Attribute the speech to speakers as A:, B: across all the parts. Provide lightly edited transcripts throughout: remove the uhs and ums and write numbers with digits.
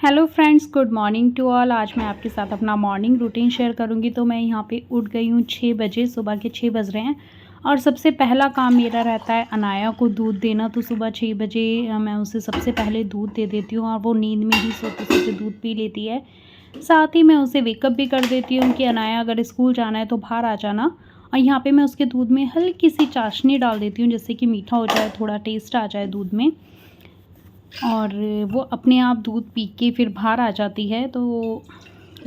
A: Hello friends, good morning to all. आज मैं आपके साथ अपना मॉर्निंग रूटीन शेयर करूंगी। तो मैं यहाँ पे उठ गई हूँ 6 बजे, सुबह के 6 बज रहे हैं। और सबसे पहला काम मेरा रहता है अनाया को दूध देना। तो सुबह 6 बजे मैं उसे सबसे पहले दूध दे देती हूँ और वो नींद में ही सोते सोते दूध पी लेती है। साथ ही मैं उसे वेकअप भी कर देती हूँ कि अनाया अगर स्कूल जाना है तो बाहर आ जाना। और यहाँ पर मैं उसके दूध में हल्की सी चाशनी डाल देती हूँ, जिससे कि मीठा हो जाए, थोड़ा टेस्ट आ जाए दूध में। और वो अपने आप दूध पी के फिर बाहर आ जाती है। तो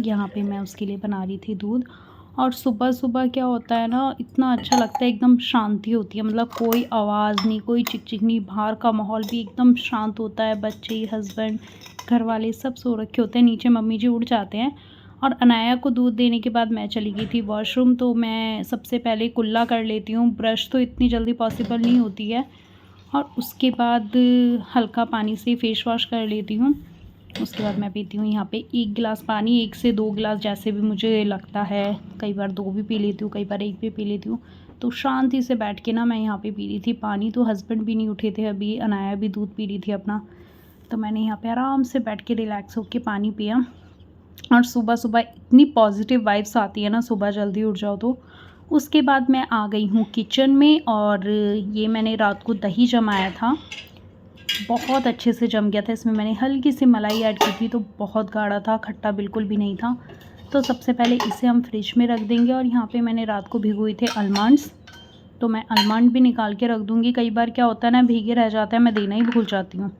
A: यहाँ पे मैं उसके लिए बना रही थी दूध। और सुबह सुबह क्या होता है ना, इतना अच्छा लगता है, एकदम शांति होती है। मतलब कोई आवाज़ नहीं, कोई चिकचिक नहीं, बाहर का माहौल भी एकदम शांत होता है। बच्चे, हस्बैंड, घर वाले सब सो रखे होते हैं, नीचे मम्मी जी उठ जाते हैं। और अनाया को दूध देने के बाद मैं चली गई थी वॉशरूम। तो मैं सबसे पहले कुल्ला कर लेती हूँ। ब्रश तो इतनी जल्दी पॉसिबल नहीं होती है। और उसके बाद हल्का पानी से फेस वॉश कर लेती हूँ। उसके बाद मैं पीती हूँ यहाँ पे 1 गिलास पानी, 1 से 2 गिलास जैसे भी मुझे लगता है। कई बार 2 भी पी लेती हूँ, कई बार 1 भी पी लेती हूँ। तो शांति से बैठ के ना मैं यहाँ पे पी रही थी पानी। तो हस्बैंड भी नहीं उठे थे अभी, अनाया भी दूध पी रही थी अपना। तो मैंने यहाँ पे आराम से बैठ के रिलैक्स होकर पानी पिया। और सुबह सुबह इतनी पॉजिटिव वाइब्स आती है ना, सुबह जल्दी उठ जाओ तो। उसके बाद मैं आ गई हूँ किचन में। और ये मैंने रात को दही जमाया था, बहुत अच्छे से जम गया था। इसमें मैंने हल्की सी मलाई ऐड की थी, तो बहुत गाढ़ा था, खट्टा बिल्कुल भी नहीं था। तो सबसे पहले इसे हम फ्रिज में रख देंगे। और यहाँ पे मैंने रात को भिगोए थे आलमंड्स, तो मैं आलमंड भी निकाल के रख दूँगी। कई बार क्या होता है ना, भीगे रह जाता है, मैं देना ही भूल जाती हूँ।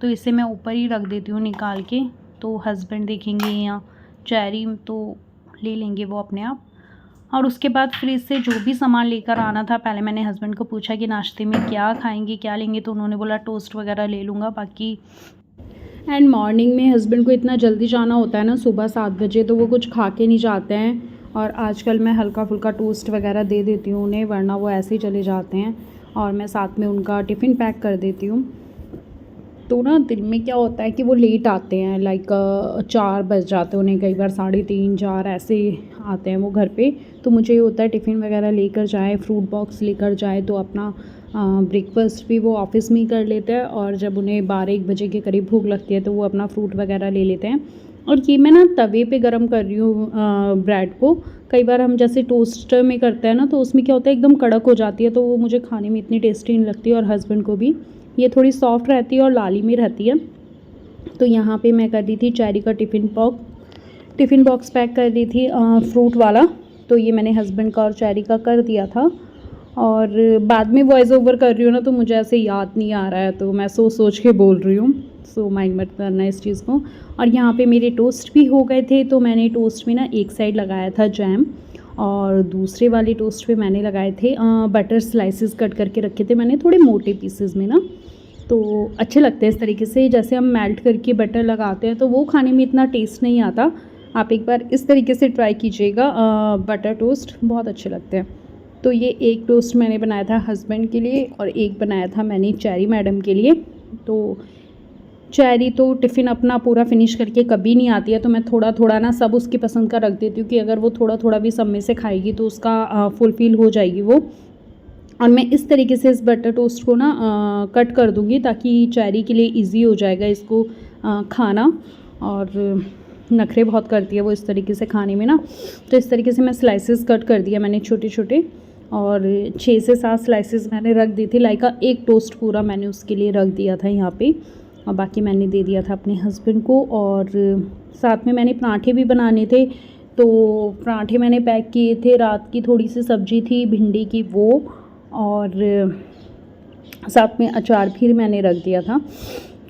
A: तो इसे मैं ऊपर ही रख देती हूँ निकाल के। तो हस्बैंड देखेंगे या चेरी तो ले लेंगे वो अपने आप। और उसके बाद फ्रिज से जो भी सामान लेकर आना था, पहले मैंने हस्बैंड को पूछा कि नाश्ते में क्या खाएंगे, क्या लेंगे। तो उन्होंने बोला टोस्ट वगैरह ले लूँगा बाकी। एंड मॉर्निंग में हस्बैंड को इतना जल्दी जाना होता है ना, सुबह 7 बजे, तो वो कुछ खा के नहीं जाते हैं। और आजकल मैं हल्का फुल्का टोस्ट वगैरह दे देती हूँ उन्हें, वरना वो ऐसे ही चले जाते हैं। और मैं साथ में उनका टिफ़िन पैक कर देती हूँ। तो ना दिन में क्या होता है कि वो लेट आते हैं, लाइक 4 बज जाते हैं उन्हें, कई बार 3:30 4 ऐसे आते हैं वो घर पे। तो मुझे ये होता है टिफ़िन वगैरह लेकर जाए, फ्रूट बॉक्स लेकर जाए, तो अपना ब्रेकफास्ट भी वो ऑफिस में ही कर लेते हैं। और जब उन्हें 12-1 बजे के करीब भूख लगती है तो वो अपना फ्रूट वगैरह ले लेते हैं। और ये मैं ना तवे पे गरम कर रही हूँ ब्रेड को। कई बार हम जैसे टोस्टर में करते हैं ना, तो उसमें क्या होता है, एकदम कड़क हो जाती है, तो वो मुझे खाने में इतनी टेस्टी नहीं लगती। और हस्बैंड को भी ये थोड़ी सॉफ्ट रहती है और लाली में रहती है। तो यहाँ पे मैं कर दी थी चेरी का टिफ़िन बॉक्स पैक कर दी थी फ्रूट वाला। तो ये मैंने हस्बैंड का और चेरी का कर दिया था। और बाद में वॉइस ओवर कर रही हूँ ना, तो मुझे ऐसे याद नहीं आ रहा है, तो मैं सोच के बोल रही हूँ। सो माइंड मत करना इस चीज़ को। और यहाँ पे मेरे टोस्ट भी हो गए थे। तो मैंने टोस्ट में ना एक साइड लगाया था जैम, और दूसरे वाले टोस्ट पे मैंने लगाए थे बटर स्लाइसेस कट करके रखे थे मैंने, थोड़े मोटे पीसेस में ना। तो अच्छे लगते हैं इस तरीके से, जैसे हम मेल्ट करके बटर लगाते हैं तो वो खाने में इतना टेस्ट नहीं आता। आप एक बार इस तरीके से ट्राई कीजिएगा, बटर टोस्ट बहुत अच्छे लगते हैं। तो ये एक टोस्ट मैंने बनाया था हस्बैंड के लिए, और एक बनाया था मैंने चेरी मैडम के लिए। तो चेरी तो टिफ़िन अपना पूरा फिनिश करके कभी नहीं आती है, तो मैं थोड़ा थोड़ा ना सब उसकी पसंद का रख देती हूँ कि अगर वो थोड़ा थोड़ा भी सब में से खाएगी तो उसका फुलफ़िल हो जाएगी वो। और मैं इस तरीके से इस बटर टोस्ट को ना कट कर दूँगी, ताकि चेरी के लिए इजी हो जाएगा इसको खाना। और नखरे बहुत करती है वो इस तरीके से खाने में ना। तो इस तरीके से मैं स्लाइसेस कट कर दिया मैंने छोटे छोटे, और 6 से 7 स्लाइसेस मैंने रख दी थी। लाइक एक टोस्ट पूरा मैंने उसके लिए रख दिया था यहाँ पे, और बाकी मैंने दे दिया था अपने हस्बैंड को। और साथ में मैंने पराठे भी बनाने थे, तो पराठे मैंने पैक किए थे। रात की थोड़ी सी सब्ज़ी थी भिंडी की, वो, और साथ में अचार भी मैंने रख दिया था।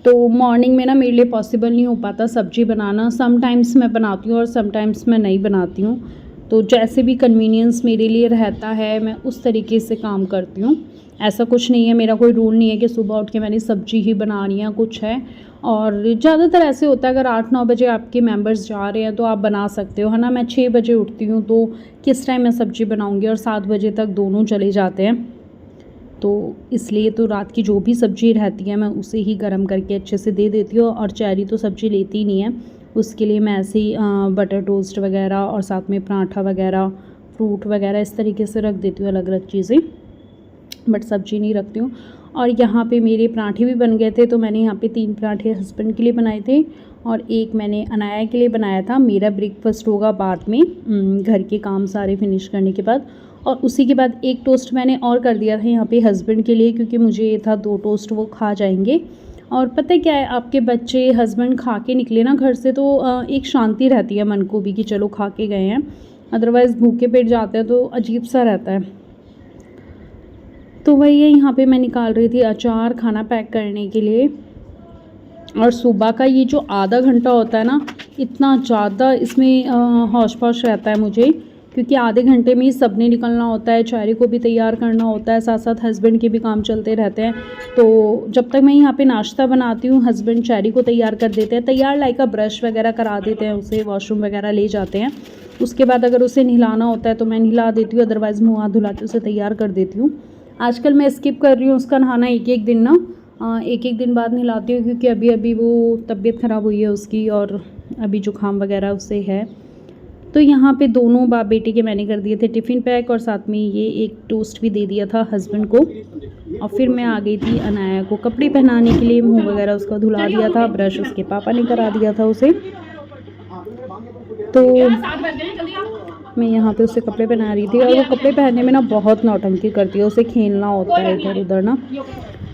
A: तो मॉर्निंग में ना मेरे लिए पॉसिबल नहीं हो पाता सब्ज़ी बनाना। समटाइम्स मैं बनाती हूँ और समटाइम्स मैं नहीं बनाती हूँ। तो जैसे भी कन्वीनियंस मेरे लिए रहता है, मैं उस तरीके से काम करती हूँ। ऐसा कुछ नहीं है, मेरा कोई रूल नहीं है कि सुबह उठ के मैंने सब्ज़ी ही बनानी है, कुछ है। और ज़्यादातर ऐसे होता है, अगर 8-9 बजे आपके मेंबर्स जा रहे हैं तो आप बना सकते हो, है ना। मैं 6 बजे उठती हूँ, तो किस टाइम मैं सब्ज़ी बनाऊँगी, और 7 बजे तक दोनों चले जाते हैं। तो इसलिए तो रात की जो भी सब्ज़ी रहती है मैं उसे ही गर्म करके अच्छे से दे देती हूँ। और चेरी तो सब्ज़ी लेती ही नहीं है, उसके लिए मैं ऐसे ही बटर टोस्ट वगैरह और साथ में पराठा वगैरह, फ्रूट वगैरह इस तरीके से रख देती हूँ, अलग अलग चीज़ें, बट सब्ज़ी नहीं रखती हूँ। और यहाँ पे मेरे पराठे भी बन गए थे, तो मैंने यहाँ पे 3 पराठे हस्बैंड के लिए बनाए थे और एक मैंने अनाया के लिए बनाया था। मेरा ब्रेकफास्ट होगा बाद में, घर के काम सारे फिनिश करने के बाद। और उसी के बाद एक टोस्ट मैंने और कर दिया था यहाँ पे हस्बैंड के लिए, क्योंकि मुझे ये था 2 टोस्ट वो खा जाएंगे। और पता है क्या है, आपके बच्चे हस्बैंड खा के निकले ना घर से, तो एक शांति रहती है मन को भी कि चलो खा के गए हैं, अदरवाइज़ भूखे पेट जाते हैं तो अजीब सा रहता है। तो वही है, यहाँ पे मैं निकाल रही थी अचार खाना पैक करने के लिए। और सुबह का ये जो आधा घंटा होता है ना, इतना ज़्यादा इसमें हौश पौश रहता है मुझे, क्योंकि आधे घंटे में ही सब ने निकलना होता है, चायरी को भी तैयार करना होता है, साथ साथ हस्बैंड के भी काम चलते रहते हैं। तो जब तक मैं यहाँ पे नाश्ता बनाती हूँ, हस्बैंड चायरी को तैयार कर देते हैं, तैयार लाइक का ब्रश वगैरह करा देते हैं, उसे वॉशरूम वगैरह ले जाते हैं। उसके बाद अगर उसे नहलाना होता है तो मैं नहला देती हूँ, अदरवाइज़ मुँह हाथ धुला के उसे तैयार कर देती हूँ। आजकल मैं स्किप कर रही हूँ उसका नहाना, एक एक दिन ना, एक एक दिन बाद नहलाती हूँ, क्योंकि अभी अभी वो तबीयत ख़राब हुई है उसकी और अभी जुकाम वगैरह उससे है। तो यहाँ पे दोनों बाप बेटे के मैंने कर दिए थे टिफ़िन पैक, और साथ में ये एक टोस्ट भी दे दिया था हस्बैंड को। और फिर मैं आ गई थी अनाया को कपड़े पहनाने के लिए, मुँह वगैरह उसका धुला दिया था, ब्रश उसके पापा ने करा दिया था उसे। तो मैं यहाँ पे उसे कपड़े पहना रही थी, और वो कपड़े पहनने में ना बहुत नौटंकी करती है, उसे खेलना होता है इधर उधर ना।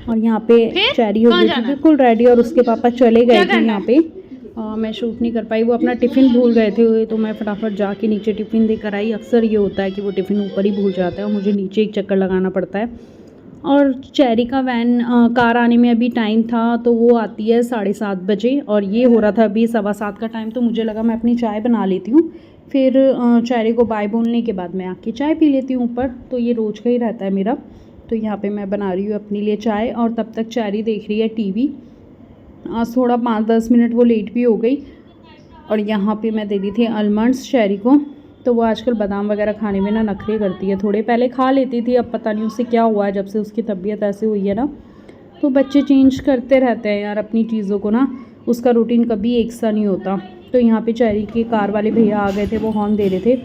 A: और यहाँ पे चैरी हो गई थी बिल्कुल रेडी, और उसके पापा चले गए थे यहाँ पे। मैं शूट नहीं कर पाई, वो अपना टिफ़िन भूल गए थे, तो मैं फटाफट जाके नीचे टिफ़िन देकर आई। अक्सर ये होता है कि वो टिफ़िन ऊपर ही भूल जाता है और मुझे नीचे एक चक्कर लगाना पड़ता है। और चैरी का वैन कार आने में अभी टाइम था, तो वो आती है 7:30 बजे, और ये हो रहा था अभी 7:15 का टाइम। तो मुझे लगा मैं अपनी चाय बना लेती हूँ, फिर चैरी को बाय बोलने के बाद मैं आके चाय पी लेती हूँ ऊपर। तो ये रोज़ का ही रहता है मेरा। तो यहाँ पे मैं बना रही हूँ अपने लिए चाय, और तब तक चैरी देख रही है टीवी। आज थोड़ा 5-10 मिनट वो लेट भी हो गई। और यहाँ पे मैं दे दी थी आलमंड्स चैरी को, तो वो आजकल बादाम वगैरह खाने में ना नखरे करती है थोड़े। पहले खा लेती थी, अब पता नहीं उससे क्या हुआ है, जब से उसकी तबीयत ऐसे हुई है ना। तो बच्चे चेंज करते रहते हैं यार अपनी चीज़ों को ना, उसका रूटीन कभी एक सा नहीं होता। तो यहाँ पे चैरी के कार वाले भैया आ गए थे, वो हॉर्न दे रहे थे,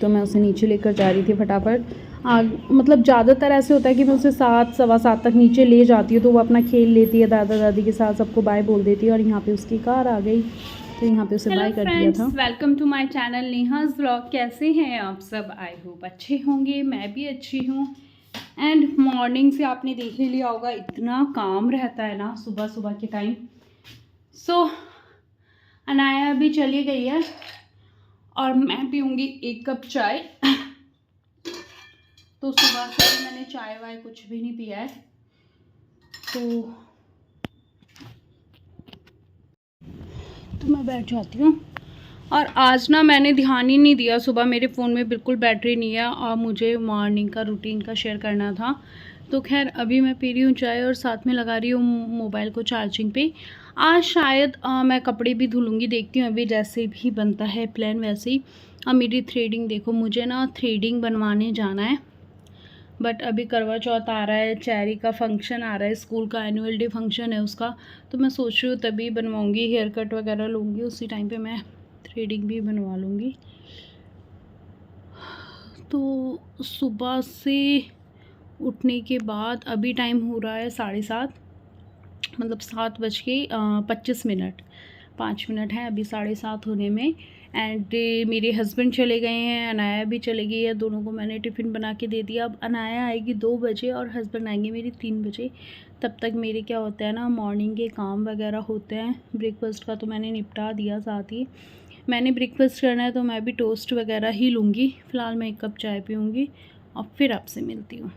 A: तो मैं उसे नीचे लेकर जा रही थी फटाफट। मतलब ज़्यादातर ऐसे होता है कि मैं उसे 7-7:15 तक नीचे ले जाती हूँ, तो वो अपना खेल लेती है दादा दादी के साथ, सबको बाय बोल देती है। और यहाँ पे उसकी कार आ गई, तो यहाँ पे उसे बाय कर दिया था। Welcome to my channel Neha's vlog. कैसे हैं आप सब? आई होप अच्छे होंगे, मैं भी अच्छी हूँ। एंड मॉर्निंग से आपने देख ही लिया होगा, इतना काम रहता है ना सुबह सुबह के टाइम। सो अनाया भी चली गई है, और मैं पीऊँगी 1 कप चाय। तो सुबह से मैंने चाय वाय कुछ भी नहीं पिया है, तो मैं बैठ जाती हूँ। और आज ना मैंने ध्यान ही नहीं दिया, सुबह मेरे फ़ोन में बिल्कुल बैटरी नहीं है, और मुझे मॉर्निंग का रूटीन का शेयर करना था। तो खैर अभी मैं पी रही हूँ चाय, और साथ में लगा रही हूँ मोबाइल को चार्जिंग पे। आज शायद मैं कपड़े भी धुलूँगी, देखती हूँ अभी जैसे भी बनता है प्लान वैसे ही। मेरी थ्रेडिंग देखो, मुझे ना थ्रेडिंग बनवाने जाना है, बट अभी करवा चौथ आ रहा है, चैरी का फंक्शन आ रहा है, स्कूल का एनुअल डे फंक्शन है उसका। तो मैं सोच रही हूँ तभी बनवाऊँगी, हेयर कट वगैरह लूँगी, उसी टाइम पे मैं थ्रेडिंग भी बनवा लूँगी। तो सुबह से उठने के बाद अभी टाइम हो रहा है 7:30, मतलब 7:25, 5 मिनट है अभी 7:30 होने में। एंड मेरे हस्बैंड चले गए हैं, अनाया भी चली गई है, दोनों को मैंने टिफ़िन बना के दे दिया। अब अनाया आएगी 2 बजे और हस्बैंड आएंगे मेरी 3 बजे। तब तक मेरे क्या होता है ना, मॉर्निंग के काम वगैरह होते हैं। ब्रेकफास्ट का तो मैंने निपटा दिया, साथ ही मैंने ब्रेकफास्ट करना है तो मैं भी टोस्ट वगैरह ही लूँगी। फ़िलहाल मैं 1 कप चाय पीऊँगी और फिर आपसे मिलती हूँ।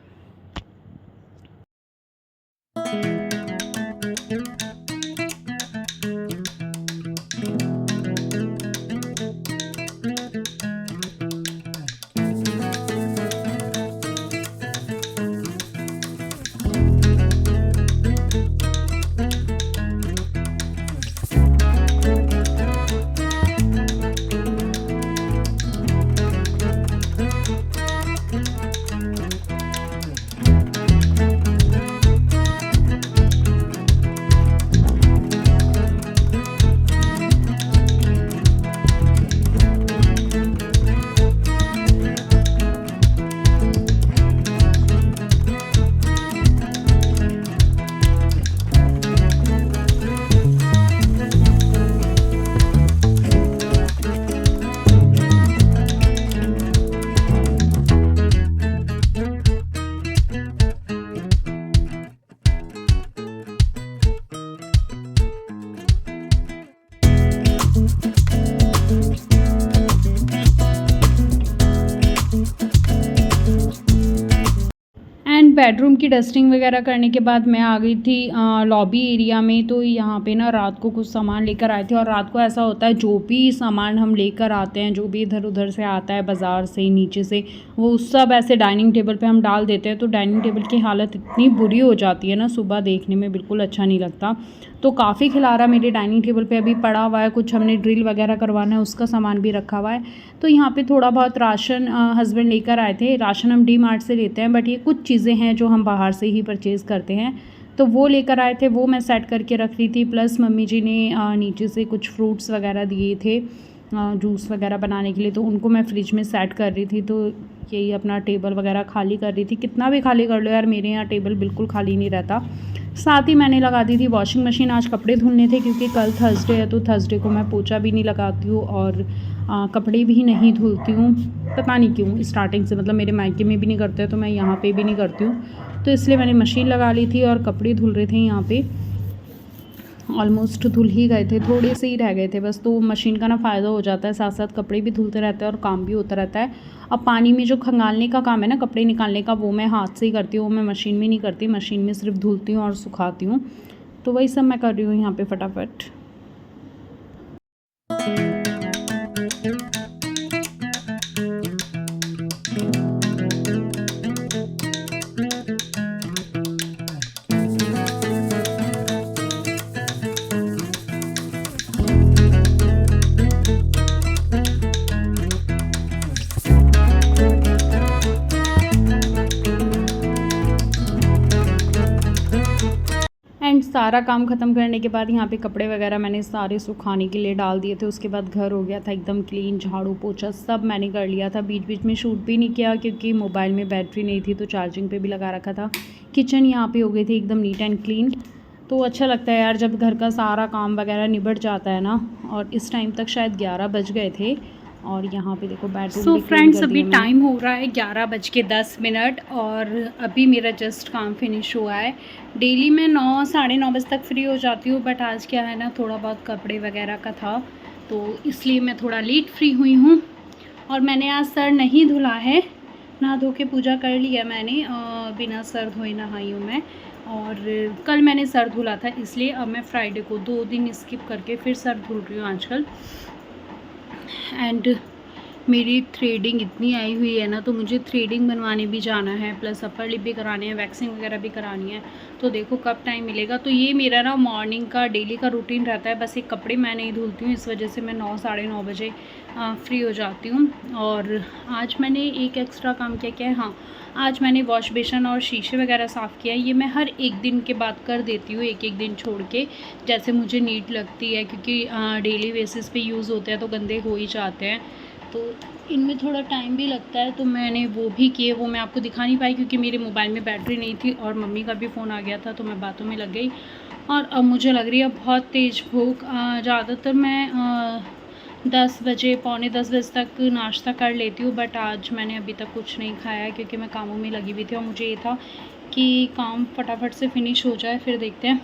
A: बेडरूम की डस्टिंग वगैरह करने के बाद मैं आ गई थी लॉबी एरिया में। तो यहाँ पे ना रात को कुछ सामान लेकर आए थे, और रात को ऐसा होता है जो भी सामान हम लेकर आते हैं, जो भी इधर उधर से आता है बाज़ार से नीचे से, वो सब ऐसे डाइनिंग टेबल पे हम डाल देते हैं। तो डाइनिंग टेबल की हालत इतनी बुरी हो जाती है ना, सुबह देखने में बिल्कुल अच्छा नहीं लगता। तो काफ़ी खिलारा मेरे डाइनिंग टेबल पे अभी पड़ा हुआ है, कुछ हमने ड्रिल वगैरह करवाना है उसका सामान भी रखा हुआ है। तो यहाँ पे थोड़ा बहुत राशन हस्बैंड लेकर आए थे। राशन हम डी मार्ट से लेते हैं, बट ये कुछ चीज़ें हैं जो हम बाहर से ही परचेज़ करते हैं, तो वो लेकर आए थे, वो मैं सेट करके रख रही थी। प्लस मम्मी जी ने नीचे से कुछ फ्रूट्स वगैरह दिए थे जूस वगैरह बनाने के लिए, तो उनको मैं फ्रिज में सेट कर रही थी। तो यही अपना टेबल वगैरह खाली कर रही थी। कितना भी खाली कर लो यार, मेरे यहाँ टेबल बिल्कुल खाली नहीं रहता। साथ ही मैंने लगा दी थी वॉशिंग मशीन। आज कपड़े धुलने थे क्योंकि कल थर्सडे है, तो थर्सडे को मैं पोछा भी नहीं लगाती हूँ और कपड़े भी नहीं धुलती हूँ। पता नहीं क्यों, स्टार्टिंग से, मतलब मेरे मायके में भी नहीं करते, तो मैं यहाँ पे भी नहीं करती हूँ। तो इसलिए मैंने मशीन लगा ली थी और कपड़े धुल रहे थे यहाँ पे। ऑलमोस्ट धुल ही गए थे, थोड़े से ही रह गए थे बस। तो मशीन का ना फ़ायदा हो जाता है, साथ साथ कपड़े भी धुलते रहते हैं और काम भी होता रहता है। अब पानी में जो खंगालने का काम है ना, कपड़े निकालने का, वो मैं हाथ से ही करती हूँ, वो मैं मशीन में नहीं करती। मशीन में सिर्फ धुलती हूँ और सुखाती हूँ। तो वही सब मैं कर रही हूँ यहाँ पे फटाफट। एंड सारा काम ख़त्म करने के बाद यहाँ पे कपड़े वगैरह मैंने सारे सुखाने के लिए डाल दिए थे। उसके बाद घर हो गया था एकदम क्लीन, झाड़ू पोछा सब मैंने कर लिया था। बीच बीच में शूट भी नहीं किया क्योंकि मोबाइल में बैटरी नहीं थी, तो चार्जिंग पे भी लगा रखा था। किचन यहाँ पे हो गई थी एकदम नीट एंड क्लीन। तो अच्छा लगता है यार जब घर का सारा काम वगैरह निबट जाता है ना। और इस टाइम तक शायद 11 बज गए थे। और यहाँ पे देखो बेडरूम। सो फ्रेंड्स, अभी टाइम हो रहा है 11:10 और अभी मेरा जस्ट काम फिनिश हुआ है। डेली मैं 9 साढ़े 9 बजे तक फ्री हो जाती हूँ, बट आज क्या है ना, थोड़ा बहुत कपड़े वगैरह का था, तो इसलिए मैं थोड़ा लेट फ्री हुई हूँ। और मैंने आज सर नहीं धुला है, नहा धो के पूजा कर लिया मैंने, बिना सर धोए नहाई हूँ मैं। और कल मैंने सर धुला था, इसलिए अब मैं फ्राइडे को 2 दिन स्किप करके फिर सर धुल रही हूँ आजकल। एंड मेरी थ्रेडिंग इतनी आई हुई है ना, तो मुझे थ्रेडिंग बनवाने भी जाना है, प्लस अपर लिप भी करानी है, वैक्सिंग वगैरह भी करानी है। तो देखो कब टाइम मिलेगा। तो ये मेरा ना मॉर्निंग का डेली का रूटीन रहता है। बस एक कपड़े मैं नहीं धुलती हूँ, इस वजह से मैं 9 साढ़े 9 बजे फ्री हो जाती हूँ। और आज मैंने एक एक्स्ट्रा काम क्या है, हाँ, आज मैंने वॉश बेसन और शीशे वगैरह साफ़ किया है। ये मैं हर एक दिन के बाद कर देती हूँ, एक एक दिन छोड़ के, जैसे मुझे नीड लगती है, क्योंकि डेली बेसिस पे यूज़ होते हैं तो गंदे हो ही जाते हैं। तो इनमें थोड़ा टाइम भी लगता है, तो मैंने वो भी किए। वो मैं आपको दिखा नहीं पाई क्योंकि मेरे मोबाइल में बैटरी नहीं थी और मम्मी का भी फ़ोन आ गया था, तो मैं बातों में लग गई। और अब मुझे लग रही है बहुत तेज़ भूख। ज़्यादातर मैं 10 बजे, पौने 10 बजे तक नाश्ता कर लेती हूँ, बट आज मैंने अभी तक कुछ नहीं खाया है क्योंकि मैं कामों में लगी हुई थी और मुझे ये था कि काम फटाफट से फिनिश हो जाए, फिर देखते हैं।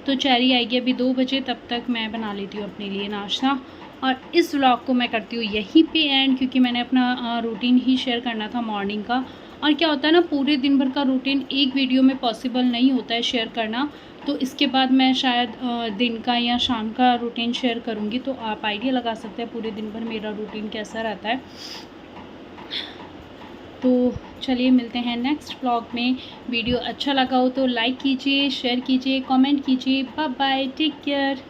A: तो चेरी आएगी अभी 2 बजे, तब तक मैं बना लेती हूँ अपने लिए नाश्ता। और इस व्लॉग को मैं करती हूँ यहीं पे एंड, क्योंकि मैंने अपना रूटीन ही शेयर करना था मॉर्निंग का। और क्या होता है ना, पूरे दिन भर का रूटीन एक वीडियो में पॉसिबल नहीं होता है शेयर करना, तो इसके बाद मैं शायद दिन का या शाम का रूटीन शेयर करूँगी, तो आप आइडिया लगा सकते हैं पूरे दिन भर मेरा रूटीन कैसा रहता है। तो चलिए मिलते हैं नेक्स्ट व्लॉग में। वीडियो अच्छा लगा हो तो लाइक कीजिए, शेयर कीजिए, कमेंट कीजिए। Bye bye, take care.